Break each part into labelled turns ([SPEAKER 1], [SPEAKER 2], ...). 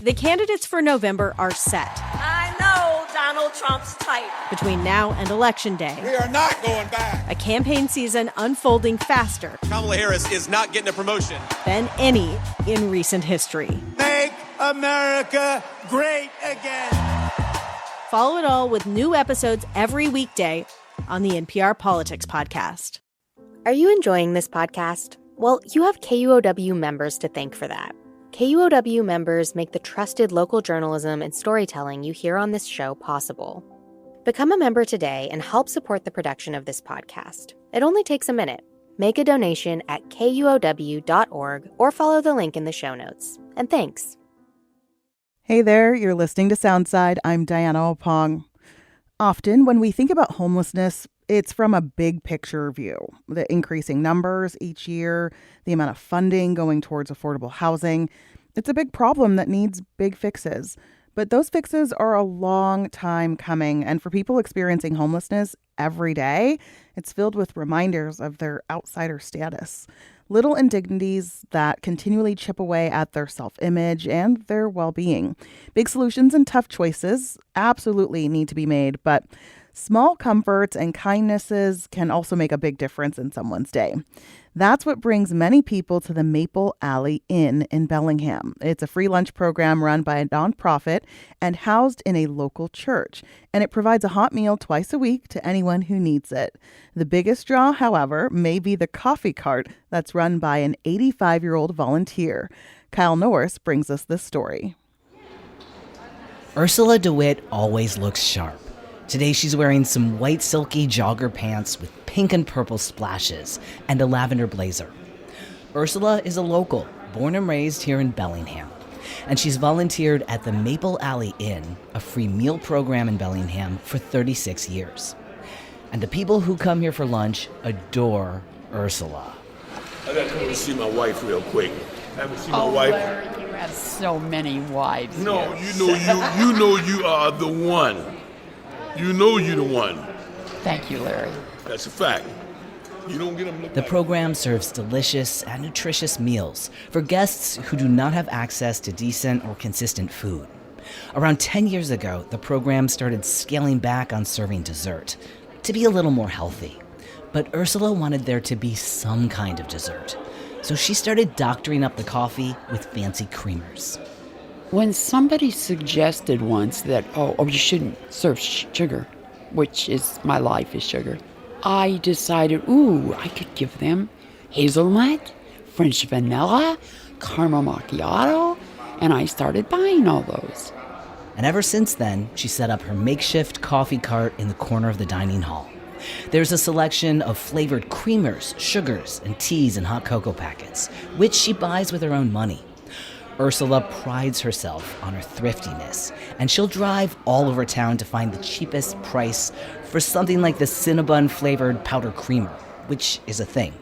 [SPEAKER 1] The candidates for November are set.
[SPEAKER 2] I know Donald Trump's type.
[SPEAKER 1] Between now and Election Day,
[SPEAKER 3] we are not going back.
[SPEAKER 1] A campaign season unfolding faster.
[SPEAKER 4] Kamala Harris is not getting a promotion
[SPEAKER 1] Than any in recent history.
[SPEAKER 3] Make America great again.
[SPEAKER 1] Follow it all with new episodes every weekday on the NPR Politics Podcast.
[SPEAKER 5] Are you enjoying this podcast? Well, you have KUOW members to thank for that. KUOW members make the trusted local journalism and storytelling you hear on this show possible. Become a member today and help support the production of this podcast. It only takes a minute. Make a donation at KUOW.org or follow the link in the show notes. And thanks.
[SPEAKER 6] Hey there, you're listening to Soundside. I'm Diana Opong. Often when we think about homelessness, it's from a big picture view. The increasing numbers each year, the amount of funding going towards affordable housing. It's a big problem that needs big fixes. But those fixes are a long time coming. And for people experiencing homelessness every day, it's filled with reminders of their outsider status. Little indignities that continually chip away at their self-image and their well-being. Big solutions and tough choices absolutely need to be made, but small comforts and kindnesses can also make a big difference in someone's day. That's what brings many people to the Maple Alley Inn in Bellingham. It's a free lunch program run by a nonprofit and housed in a local church. And it provides a hot meal twice a week to anyone who needs it. The biggest draw, however, may be the coffee cart that's run by an 85-year-old volunteer. Kyle Norris brings us this story.
[SPEAKER 7] Ursula DeWit always looks sharp. Today she's wearing some white silky jogger pants with pink and purple splashes and a lavender blazer. Ursula is a local, born and raised here in Bellingham. And she's volunteered at the Maple Alley Inn, a free meal program in Bellingham, for 36 years. And the people who come here for lunch adore Ursula.
[SPEAKER 8] I gotta come to see my wife real quick. Haven't seen my wife.
[SPEAKER 9] Larry, you have so many wives.
[SPEAKER 8] No,
[SPEAKER 9] yes.
[SPEAKER 8] you know you are the one. You know you're the one.
[SPEAKER 9] Thank you, Larry.
[SPEAKER 8] That's a fact. You don't get them.
[SPEAKER 7] The program serves delicious and nutritious meals for guests who do not have access to decent or consistent food. Around 10 years ago, the program started scaling back on serving dessert to be a little more healthy. But Ursula wanted there to be some kind of dessert. So she started doctoring up the coffee with fancy creamers.
[SPEAKER 9] When somebody suggested once that, you shouldn't serve sugar, which is my life is sugar, I decided, I could give them hazelnut, French vanilla, caramel macchiato, and I started buying all those.
[SPEAKER 7] And ever since then, she set up her makeshift coffee cart in the corner of the dining hall. There's a selection of flavored creamers, sugars, and teas and hot cocoa packets, which she buys with her own money. Ursula prides herself on her thriftiness, and she'll drive all over town to find the cheapest price for something like the Cinnabon-flavored powder creamer, which is a thing,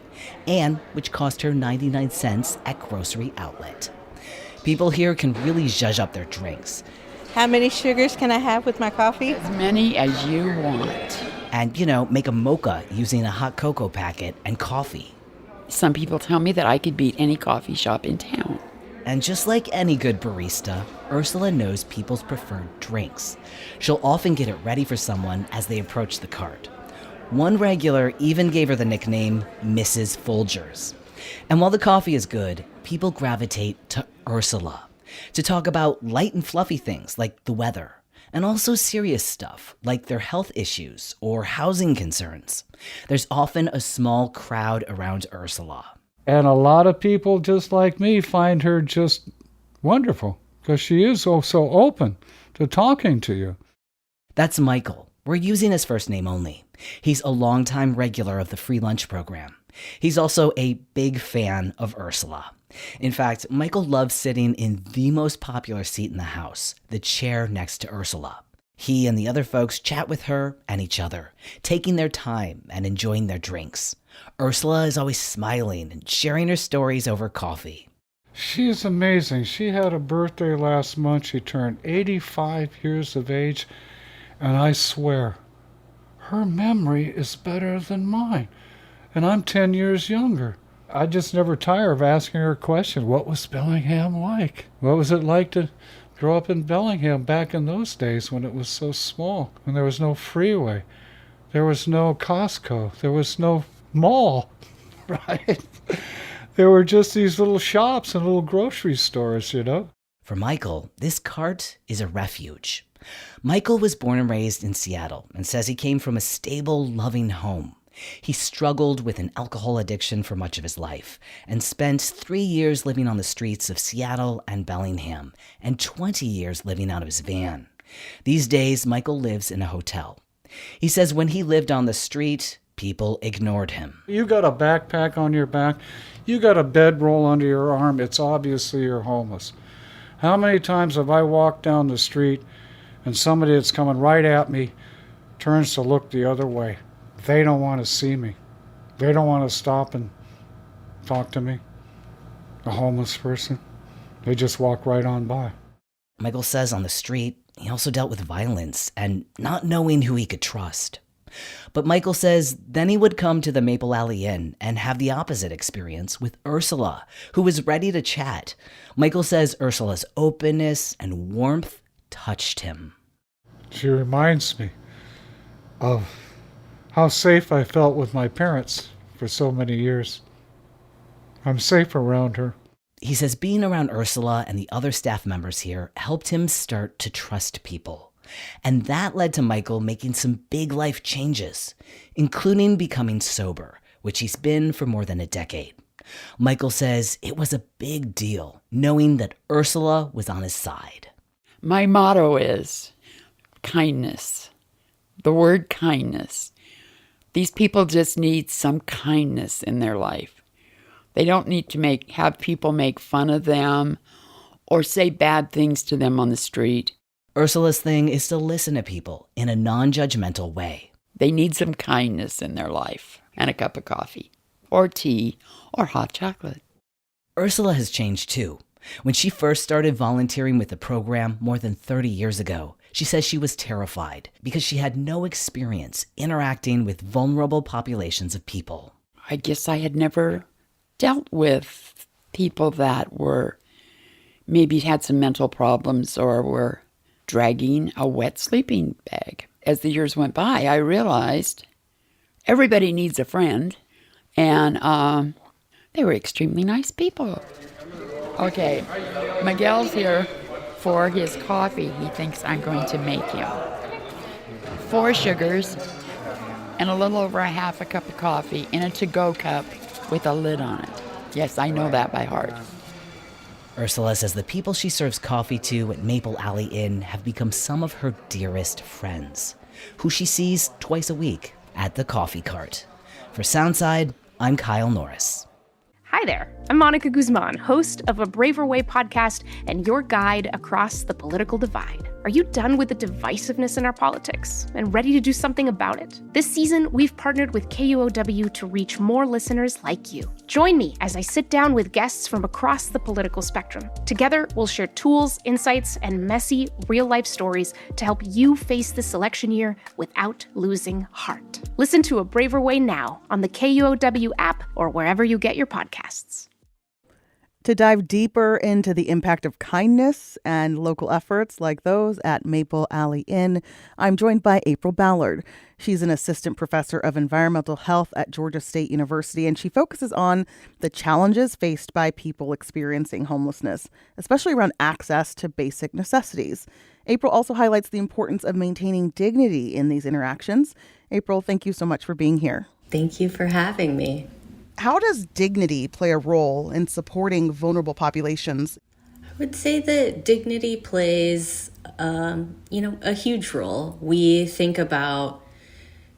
[SPEAKER 7] and which cost her 99 cents at grocery outlet. People here can really zhuzh up their drinks.
[SPEAKER 10] How many sugars can I have with my coffee?
[SPEAKER 9] As many as you want.
[SPEAKER 7] And, make a mocha using a hot cocoa packet and coffee.
[SPEAKER 9] Some people tell me that I could beat any coffee shop in town.
[SPEAKER 7] And just like any good barista, Ursula knows people's preferred drinks. She'll often get it ready for someone as they approach the cart. One regular even gave her the nickname Mrs. Folgers. And while the coffee is good, people gravitate to Ursula to talk about light and fluffy things like the weather, and also serious stuff like their health issues or housing concerns. There's often a small crowd around Ursula.
[SPEAKER 11] And a lot of people just like me find her just wonderful because she is so open to talking to you.
[SPEAKER 7] That's Michael. We're using his first name only. He's a longtime regular of the free lunch program. He's also a big fan of Ursula. In fact, Michael loves sitting in the most popular seat in the house, the chair next to Ursula. He and the other folks chat with her and each other, taking their time and enjoying their drinks. Ursula is always smiling and sharing her stories over coffee.
[SPEAKER 11] She's amazing. She had a birthday last month. She turned 85 years of age, and I swear, her memory is better than mine, and I'm 10 years younger. I just never tire of asking her a question. What was Bellingham like? What was it like to grew up in Bellingham back in those days when it was so small, when there was no freeway. There was no Costco. There was no mall, right? There were just these little shops and little grocery stores, you know?
[SPEAKER 7] For Michael, this cart is a refuge. Michael was born and raised in Seattle and says he came from a stable, loving home. He struggled with an alcohol addiction for much of his life and spent 3 years living on the streets of Seattle and Bellingham and 20 years living out of his van. These days, Michael lives in a hotel. He says when he lived on the street, people ignored him.
[SPEAKER 11] You got a backpack on your back, you got a bedroll under your arm, it's obviously you're homeless. How many times have I walked down the street and somebody that's coming right at me turns to look the other way? They don't want to see me. They don't want to stop and talk to me. A homeless person. They just walk right on by.
[SPEAKER 7] Michael says on the street, he also dealt with violence and not knowing who he could trust. But Michael says then he would come to the Maple Alley Inn and have the opposite experience with Ursula, who was ready to chat. Michael says Ursula's openness and warmth touched him.
[SPEAKER 11] She reminds me of how safe I felt with my parents for so many years. I'm safe around her.
[SPEAKER 7] He says being around Ursula and the other staff members here helped him start to trust people. And that led to Michael making some big life changes, including becoming sober, which he's been for more than a decade. Michael says it was a big deal knowing that Ursula was on his side.
[SPEAKER 9] My motto is kindness. The word kindness. These people just need some kindness in their life. They don't need to have people make fun of them or say bad things to them on the street.
[SPEAKER 7] Ursula's thing is to listen to people in a non-judgmental way.
[SPEAKER 9] They need some kindness in their life and a cup of coffee or tea or hot chocolate.
[SPEAKER 7] Ursula has changed too. When she first started volunteering with the program more than 30 years ago, she says she was terrified because she had no experience interacting with vulnerable populations of people.
[SPEAKER 9] I guess I had never dealt with people that maybe had some mental problems or were dragging a wet sleeping bag. As the years went by, I realized everybody needs a friend, and they were extremely nice people. Okay, Miguel's here for his coffee. He thinks I'm going to make him 4 sugars and a little over a half a cup of coffee in a to-go cup with a lid on it. Yes, I know that by heart.
[SPEAKER 7] Ursula says the people she serves coffee to at Maple Alley Inn have become some of her dearest friends, who she sees twice a week at the coffee cart. For Soundside, I'm Kyle Norris.
[SPEAKER 12] Hi there, I'm Monica Guzman, host of A Braver Way podcast and your guide across the political divide. Are you done with the divisiveness in our politics and ready to do something about it? This season, we've partnered with KUOW to reach more listeners like you. Join me as I sit down with guests from across the political spectrum. Together, we'll share tools, insights, and messy, real-life stories to help you face this election year without losing heart. Listen to A Braver Way now on the KUOW app or wherever you get your podcasts.
[SPEAKER 6] To dive deeper into the impact of kindness and local efforts like those at Maple Alley Inn, I'm joined by April Ballard. She's an assistant professor of environmental health at Georgia State University, and she focuses on the challenges faced by people experiencing homelessness, especially around access to basic necessities. April also highlights the importance of maintaining dignity in these interactions. April, thank you so much for being here.
[SPEAKER 13] Thank you for having me.
[SPEAKER 6] How does dignity play a role in supporting vulnerable populations?
[SPEAKER 13] I would say that dignity plays, a huge role. We think about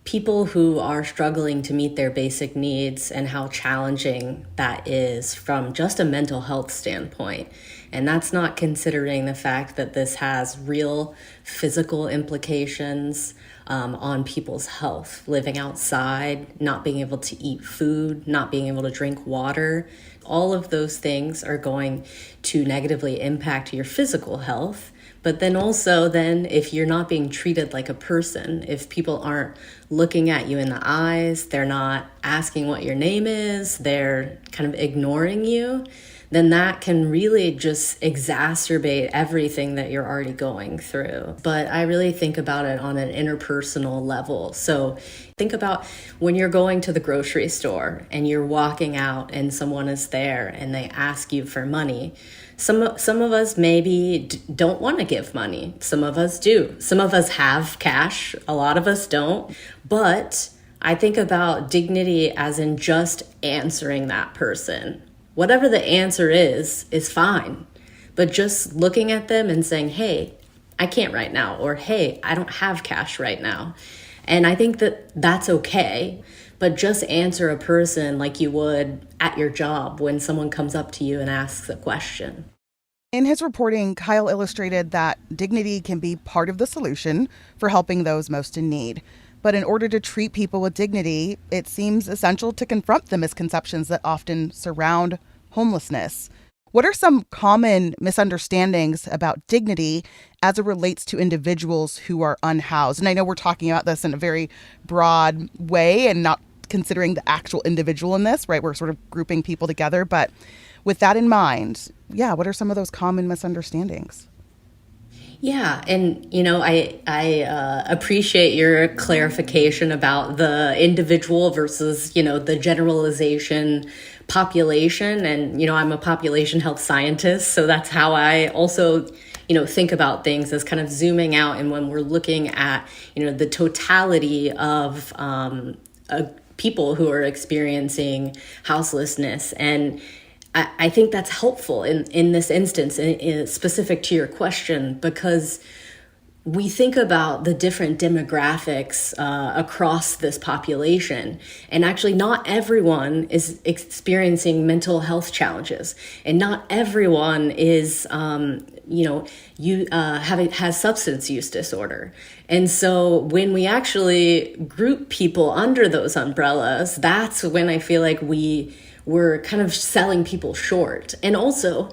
[SPEAKER 13] people who are struggling to meet their basic needs and how challenging that is from just a mental health standpoint. And that's not considering the fact that this has real physical implications on people's health, living outside, not being able to eat food, not being able to drink water. All of those things are going to negatively impact your physical health. But then also if you're not being treated like a person, if people aren't looking at you in the eyes, they're not asking what your name is, they're kind of ignoring you, then that can really just exacerbate everything that you're already going through. But I really think about it on an interpersonal level. So think about when you're going to the grocery store and you're walking out and someone is there and they ask you for money. Some of us maybe don't want to give money. Some of us do. Some of us have cash. A lot of us don't. But I think about dignity as in just answering that person. Whatever the answer is fine. But just looking at them and saying, hey, I can't right now, or hey, I don't have cash right now. And I think that that's okay. But just answer a person like you would at your job when someone comes up to you and asks a question.
[SPEAKER 6] In his reporting, Kyle illustrated that dignity can be part of the solution for helping those most in need. But in order to treat people with dignity, it seems essential to confront the misconceptions that often surround homelessness. What are some common misunderstandings about dignity as it relates to individuals who are unhoused? And I know we're talking about this in a very broad way and not considering the actual individual in this, right? We're sort of grouping people together. But with that in mind, what are some of those common misunderstandings?
[SPEAKER 13] Yeah, and I appreciate your clarification about the individual versus, the generalization population. And, I'm a population health scientist, so that's how I also, think about things as kind of zooming out. And when we're looking at, the totality of people who are experiencing houselessness. And I think that's helpful in this instance, specific to your question, because we think about the different demographics across this population. And actually, not everyone is experiencing mental health challenges. And not everyone is, has substance use disorder. And so when we actually group people under those umbrellas, that's when I feel like we're kind of selling people short. And also,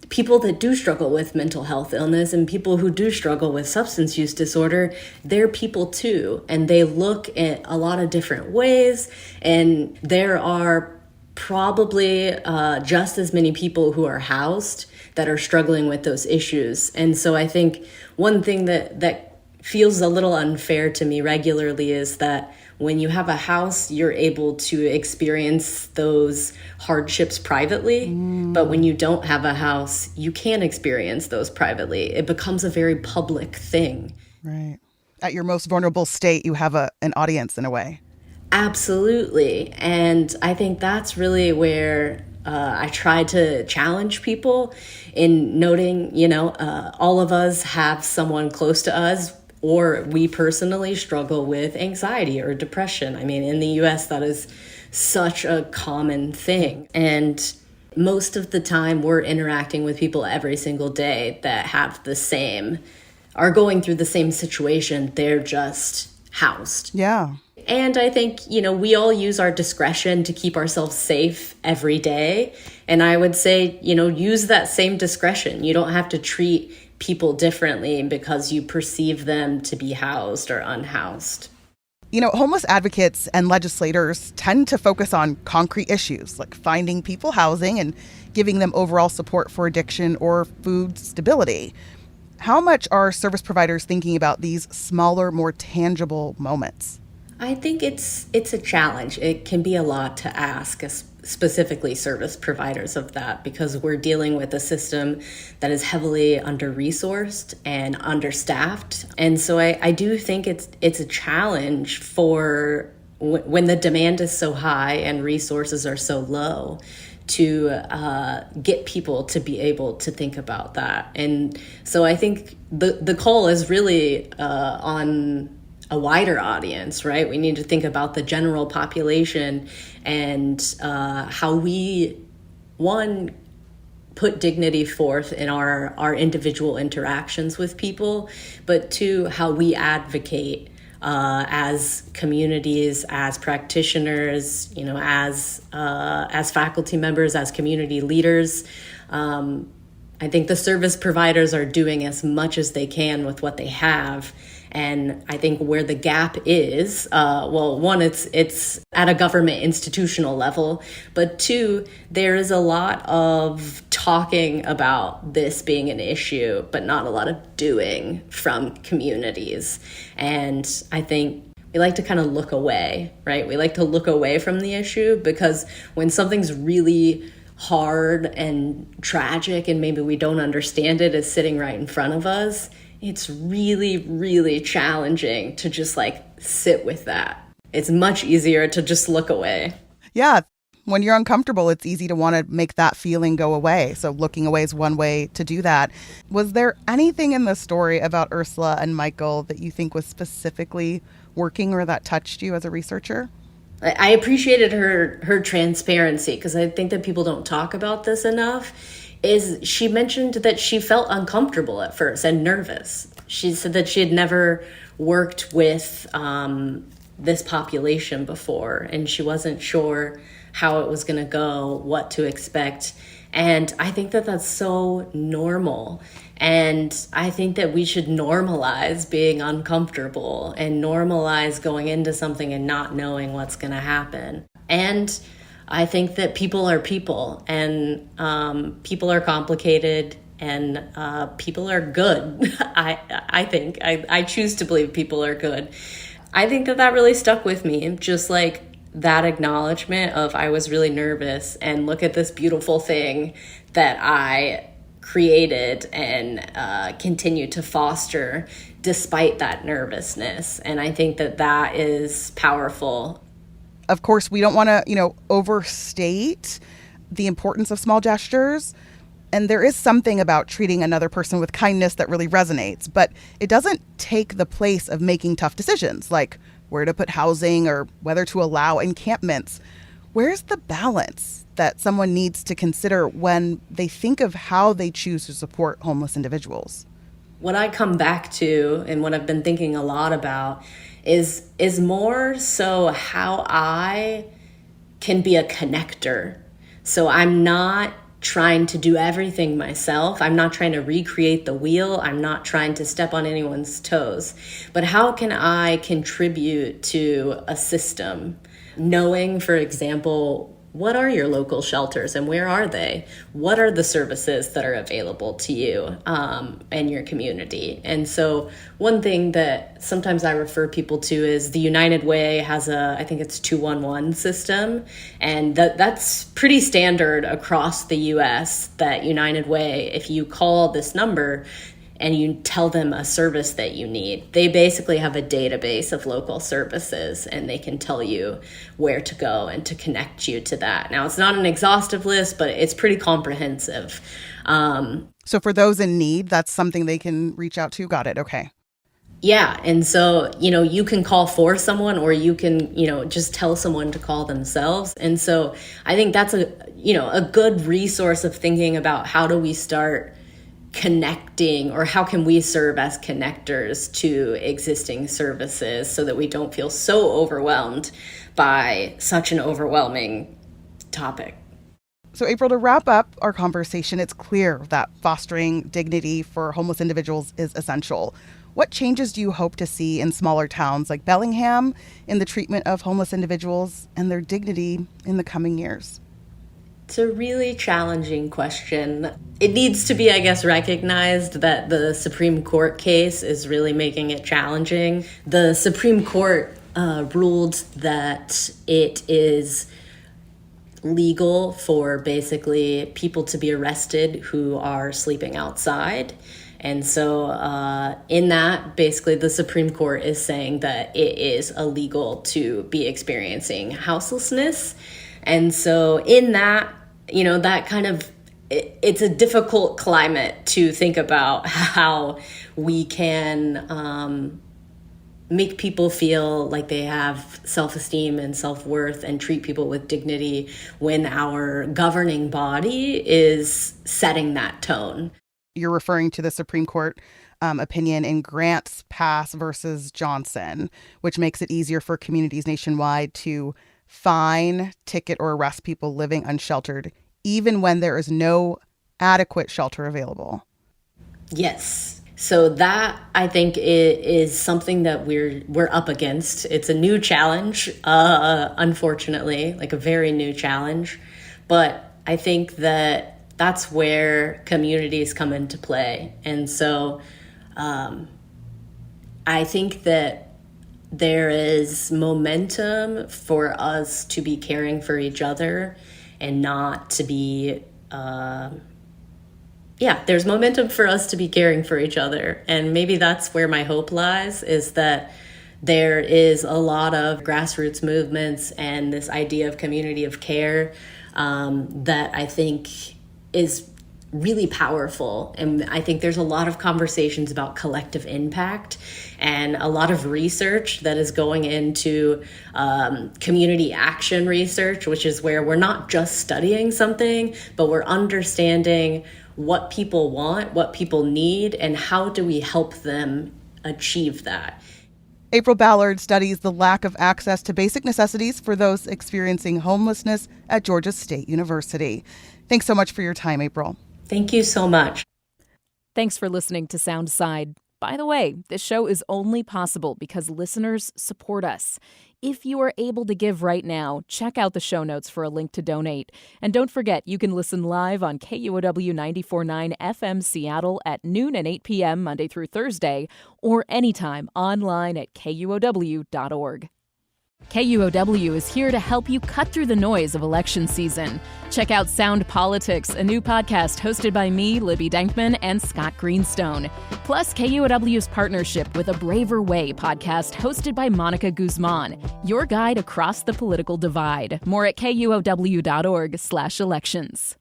[SPEAKER 13] people that do struggle with mental health illness and people who do struggle with substance use disorder, they're people too. And they look at a lot of different ways. And there are probably just as many people who are housed that are struggling with those issues. And so I think one thing that feels a little unfair to me regularly is that when you have a house, you're able to experience those hardships privately. But when you don't have a house, you can't experience those privately. It becomes a very public thing.
[SPEAKER 6] Right. At your most vulnerable state, you have an audience in a way.
[SPEAKER 13] Absolutely. And I think that's really where I try to challenge people in noting, all of us have someone close to us, or we personally struggle with anxiety or depression. I mean, in the US, that is such a common thing. And most of the time, we're interacting with people every single day that are going through the same situation. They're just housed.
[SPEAKER 6] Yeah.
[SPEAKER 13] And I think, we all use our discretion to keep ourselves safe every day. And I would say, use that same discretion. You don't have to treat people differently because you perceive them to be housed or unhoused.
[SPEAKER 6] Homeless advocates and legislators tend to focus on concrete issues like finding people housing and giving them overall support for addiction or food stability. How much are service providers thinking about these smaller, more tangible moments?
[SPEAKER 13] I think it's a challenge. It can be a lot to ask, specifically service providers of that, because we're dealing with a system that is heavily under-resourced and understaffed. And so I do think it's a challenge for when the demand is so high and resources are so low to get people to be able to think about that. And so I think the call is really on a wider audience, right? We need to think about the general population and how we, one, put dignity forth in our individual interactions with people, but two, how we advocate as communities, as practitioners, as faculty members, as community leaders, I think the service providers are doing as much as they can with what they have. And I think where the gap is, well, one, it's at a government institutional level, but two, there is a lot of talking about this being an issue, but not a lot of doing from communities. And I think we like to kind of look away, right? We like to look away from the issue because when something's really hard and tragic and maybe we don't understand it is sitting right in front of us, it's really, really challenging to just like sit with that. It's much easier to just look away.
[SPEAKER 6] Yeah. When you're uncomfortable, it's easy to want to make that feeling go away. So looking away is one way to do that. Was there anything in the story about Ursula and Michael that you think was specifically working or that touched you as a researcher?
[SPEAKER 13] I appreciated her transparency because I think that people don't talk about this enough. Is she mentioned that she felt uncomfortable at first and nervous. She said that she had never worked with this population before and she wasn't sure how it was going to go, what to expect. And I think that that's so normal. And I think that we should normalize being uncomfortable and normalize going into something and not knowing what's going to happen. And I think that people are people and people are complicated and people are good. I choose to believe people are good. I think that really stuck with me, just like that acknowledgement of I was really nervous and look at this beautiful thing that I created and continue to foster despite that nervousness. And I think that is powerful.
[SPEAKER 6] Of course, we don't want to, overstate the importance of small gestures. And there is something about treating another person with kindness that really resonates. But it doesn't take the place of making tough decisions, like where to put housing or whether to allow encampments. Where's the balance that someone needs to consider when they think of how they choose to support homeless individuals?
[SPEAKER 13] What I come back to and what I've been thinking a lot about is more so how I can be a connector. So I'm not trying to do everything myself. I'm not trying to recreate the wheel. I'm not trying to step on anyone's toes. But how can I contribute to a system? Knowing, for example, what are your local shelters and where are they? What are the services that are available to you and your community? And so one thing that sometimes I refer people to is the United Way has I think it's 211 system. And that's pretty standard across the US, that United Way, if you call this number, and you tell them a service that you need, they basically have a database of local services and they can tell you where to go and to connect you to that. Now, it's not an exhaustive list, but it's pretty comprehensive.
[SPEAKER 6] So for those in need, that's something they can reach out to. Got it. Okay.
[SPEAKER 13] Yeah. And so, you can call for someone or you can, just tell someone to call themselves. And so I think that's a good resource of thinking about how do we start connecting, or how can we serve as connectors to existing services so that we don't feel so overwhelmed by such an overwhelming topic.
[SPEAKER 6] So April, to wrap up our conversation, it's clear that fostering dignity for homeless individuals is essential. What changes do you hope to see in smaller towns like Bellingham in the treatment of homeless individuals and their dignity in the coming years?
[SPEAKER 13] It's a really challenging question. It needs to be, I guess, recognized that the Supreme Court case is really making it challenging. The Supreme Court ruled that it is legal for basically people to be arrested who are sleeping outside. And so in that, basically, the Supreme Court is saying that it is illegal to be experiencing houselessness. And so in that, that kind of, it's a difficult climate to think about how we can make people feel like they have self-esteem and self-worth and treat people with dignity when our governing body is setting that tone.
[SPEAKER 6] You're referring to the Supreme Court opinion in Grants Pass versus Johnson, which makes it easier for communities nationwide to fine, ticket, or arrest people living unsheltered, even when there is no adequate shelter available.
[SPEAKER 13] Yes. So that, I think, is something that we're up against. It's a new challenge, unfortunately, like a very new challenge. But I think that that's where communities come into play. And so I think that there is momentum for us to be caring for each other and not to be... there's momentum for us to be caring for each other. And maybe that's where my hope lies, is that there is a lot of grassroots movements and this idea of community of care that I think is really powerful. And I think there's a lot of conversations about collective impact and a lot of research that is going into community action research, which is where we're not just studying something, but we're understanding what people want, what people need, and how do we help them achieve that.
[SPEAKER 6] April Ballard studies the lack of access to basic necessities for those experiencing homelessness at Georgia State University. Thanks so much for your time, April.
[SPEAKER 13] Thank you so much.
[SPEAKER 14] Thanks for listening to Soundside. By the way, this show is only possible because listeners support us. If you are able to give right now, check out the show notes for a link to donate. And don't forget, you can listen live on KUOW 94.9 FM Seattle at noon and 8 p.m. Monday through Thursday, or anytime online at KUOW.org. KUOW is here to help you cut through the noise of election season. Check out Sound Politics, a new podcast hosted by me, Libby Denkman, and Scott Greenstone. Plus, KUOW's partnership with A Braver Way podcast hosted by Monica Guzman, your guide across the political divide. More at KUOW.org/elections.